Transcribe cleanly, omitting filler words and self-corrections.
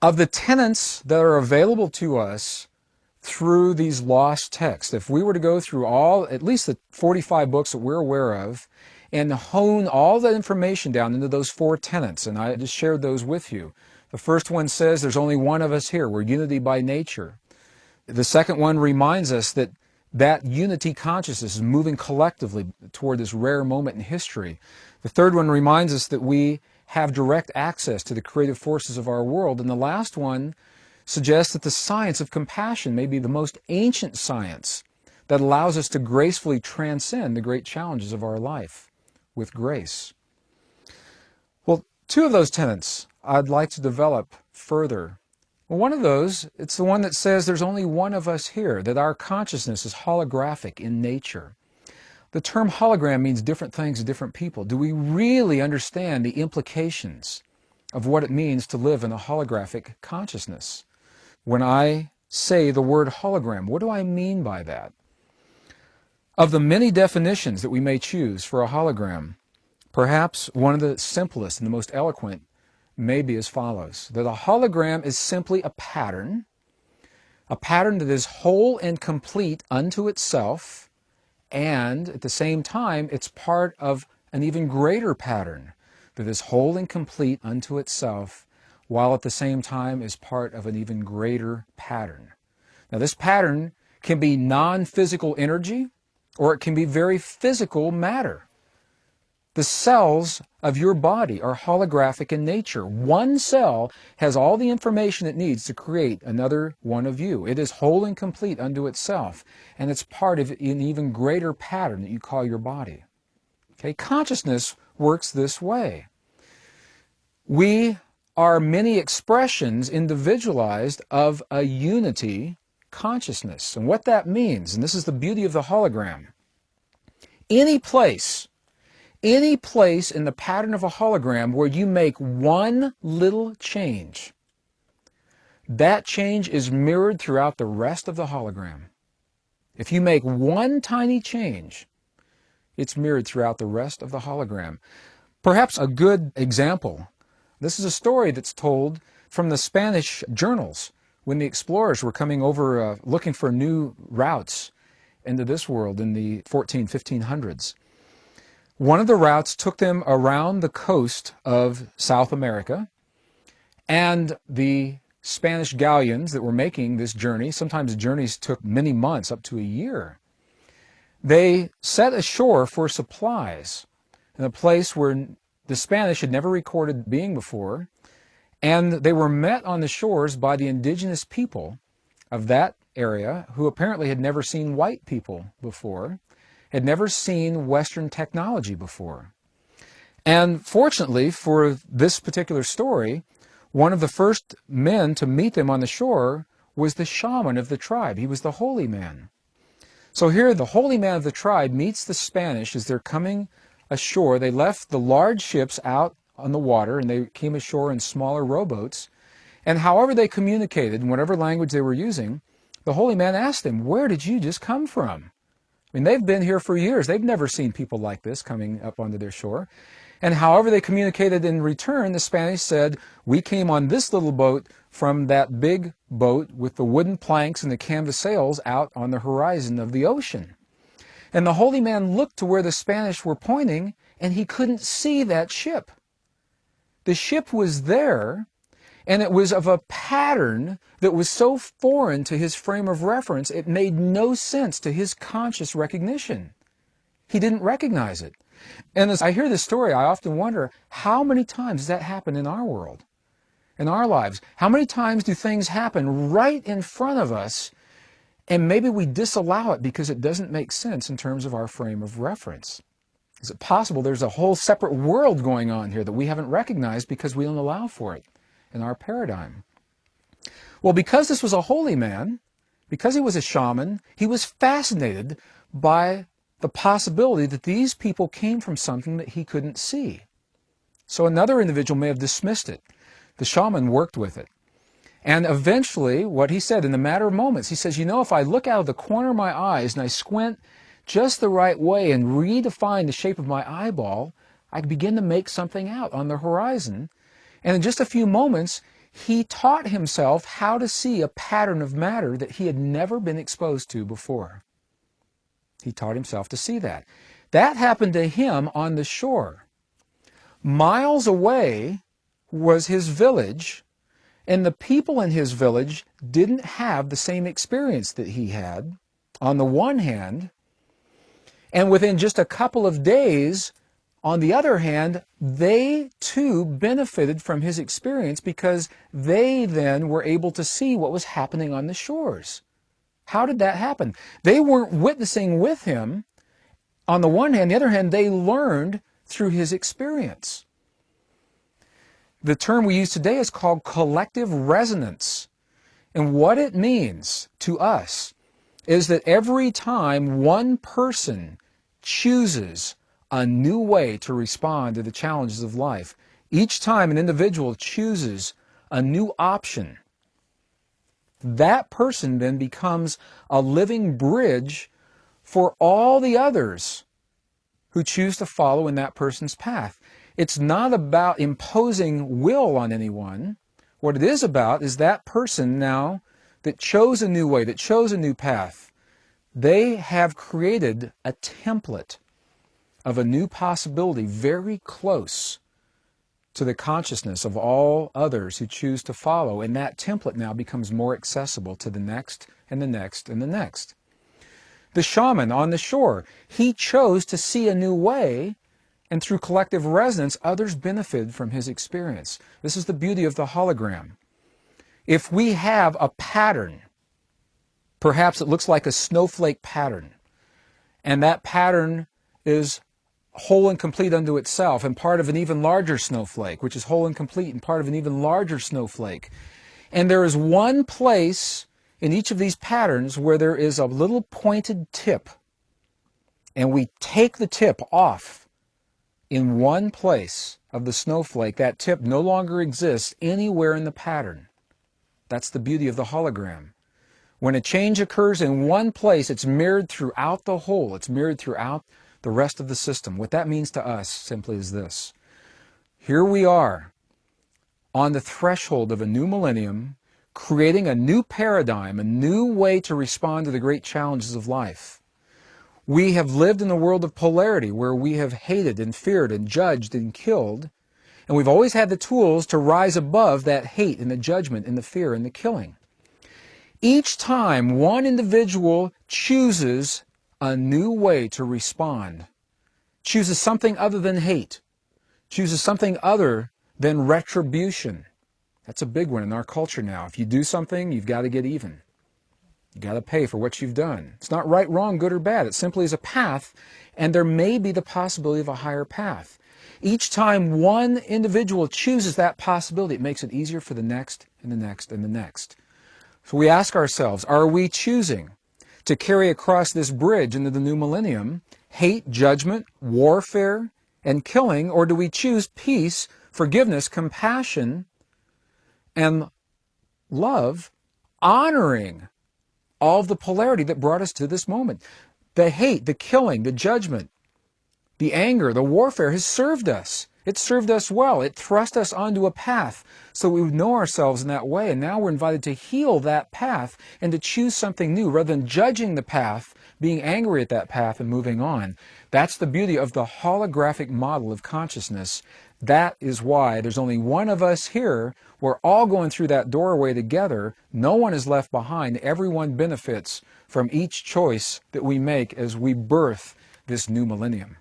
Of the tenets that are available to us through these lost texts, if we were to go through at least the 45 books that we're aware of, and hone all that information down into those 4 tenets, and I just shared those with you. The first one says there's only one of us here. We're unity by nature. The second one reminds us that unity consciousness is moving collectively toward this rare moment in history. The third one reminds us that we have direct access to the creative forces of our world. And the last one suggests that the science of compassion may be the most ancient science that allows us to gracefully transcend the great challenges of our life with grace. Well, 2 of those tenets I'd like to develop further. Well, one of those, it's the one that says there's only one of us here, that our consciousness is holographic in nature. The term hologram means different things to different people. Do we really understand the implications of what it means to live in a holographic consciousness? When I say the word hologram, what do I mean by that? Of the many definitions that we may choose for a hologram, perhaps one of the simplest and the most eloquent may be as follows: that a hologram is simply a pattern that is whole and complete unto itself, and at the same time, it's part of an even greater pattern that is whole and complete unto itself, while at the same time is part of an even greater pattern. Now, this pattern can be non-physical energy, or it can be very physical matter. The cells of your body are holographic in nature. One cell has all the information it needs to create another one of you. It is whole and complete unto itself, and it's part of an even greater pattern that you call your body. Okay? Consciousness works this way. We are many expressions individualized of a unity consciousness. And what that means, and this is the beauty of the hologram, any place in the pattern of a hologram where you make one little change, that change is mirrored throughout the rest of the hologram. If you make one tiny change, it's mirrored throughout the rest of the hologram. Perhaps a good example, this is a story that's told from the Spanish journals when the explorers were coming over looking for new routes into this world in the 1500s. One of the routes took them around the coast of South America, and the Spanish galleons that were making this journey, sometimes journeys took many months, up to a year, they set ashore for supplies in a place where the Spanish had never recorded being before, and they were met on the shores by the indigenous people of that area who apparently had never seen white people before, had never seen Western technology before. And fortunately for this particular story, one of the first men to meet them on the shore was the shaman of the tribe. He was the holy man. So here the holy man of the tribe meets the Spanish as they're coming ashore. They left the large ships out on the water and they came ashore in smaller rowboats. And however they communicated, in whatever language they were using, the holy man asked them, "Where did you just come from?" I mean, they've been here for years. They've never seen people like this coming up onto their shore. And however they communicated in return, the Spanish said, "We came on this little boat from that big boat with the wooden planks and the canvas sails out on the horizon of the ocean." And the holy man looked to where the Spanish were pointing, and he couldn't see that ship. The ship was there, and it was of a pattern that was so foreign to his frame of reference, it made no sense to his conscious recognition. He didn't recognize it. And as I hear this story, I often wonder, how many times does that happen in our world, in our lives? How many times do things happen right in front of us, and maybe we disallow it because it doesn't make sense in terms of our frame of reference? Is it possible there's a whole separate world going on here that we haven't recognized because we don't allow for it in our paradigm? Well, because this was a holy man, because he was a shaman, he was fascinated by the possibility that these people came from something that he couldn't see. So another individual may have dismissed it. The shaman worked with it. And eventually, what he said, in a matter of moments, he says, if I look out of the corner of my eyes and I squint just the right way and redefine the shape of my eyeball, I begin to make something out on the horizon. And in just a few moments, he taught himself how to see a pattern of matter that he had never been exposed to before. He taught himself to see that. That happened to him on the shore. Miles away was his village, and the people in his village didn't have the same experience that he had, on the one hand, and within just a couple of days, on the other hand, they too benefited from his experience because they then were able to see what was happening on the shores. How did that happen? They weren't witnessing with him on the one hand. On the other hand, they learned through his experience. The term we use today is called collective resonance. And what it means to us is that every time one person chooses a new way to respond to the challenges of life, each time an individual chooses a new option, that person then becomes a living bridge for all the others who choose to follow in that person's path. It's not about imposing will on anyone. What it is about is that person now that chose a new way, that chose a new path, they have created a template of a new possibility very close to the consciousness of all others who choose to follow. And that template now becomes more accessible to the next and the next and the next. The shaman on the shore, he chose to see a new way, and through collective resonance, others benefited from his experience. This is the beauty of the hologram. If we have a pattern, perhaps it looks like a snowflake pattern, and that pattern is whole and complete unto itself, and part of an even larger snowflake, which is whole and complete and part of an even larger snowflake. And there is one place in each of these patterns where there is a little pointed tip, and we take the tip off in one place of the snowflake. That tip no longer exists anywhere in the pattern. That's the beauty of the hologram. When a change occurs in one place, it's mirrored throughout the whole. It's mirrored throughout the rest of the system. What that means to us simply is this. Here we are on the threshold of a new millennium, creating a new paradigm, a new way to respond to the great challenges of life. We have lived in a world of polarity where we have hated and feared and judged and killed, and we've always had the tools to rise above that hate and the judgment and the fear and the killing. Each time one individual chooses a new way to respond, chooses something other than hate, chooses something other than retribution. That's a big one in our culture now. If you do something, you've got to get even. You've got to pay for what you've done. It's not right, wrong, good, or bad. It simply is a path, and there may be the possibility of a higher path. Each time one individual chooses that possibility, it makes it easier for the next and the next and the next. So we ask ourselves, are we choosing to carry across this bridge into the new millennium hate, judgment, warfare, and killing, or do we choose peace, forgiveness, compassion, and love, honoring all of the polarity that brought us to this moment? The hate, the killing, the judgment, the anger, the warfare has served us. It served us well. It thrust us onto a path so we would know ourselves in that way. And now we're invited to heal that path and to choose something new rather than judging the path, being angry at that path and moving on. That's the beauty of the holographic model of consciousness. That is why there's only one of us here. We're all going through that doorway together. No one is left behind. Everyone benefits from each choice that we make as we birth this new millennium.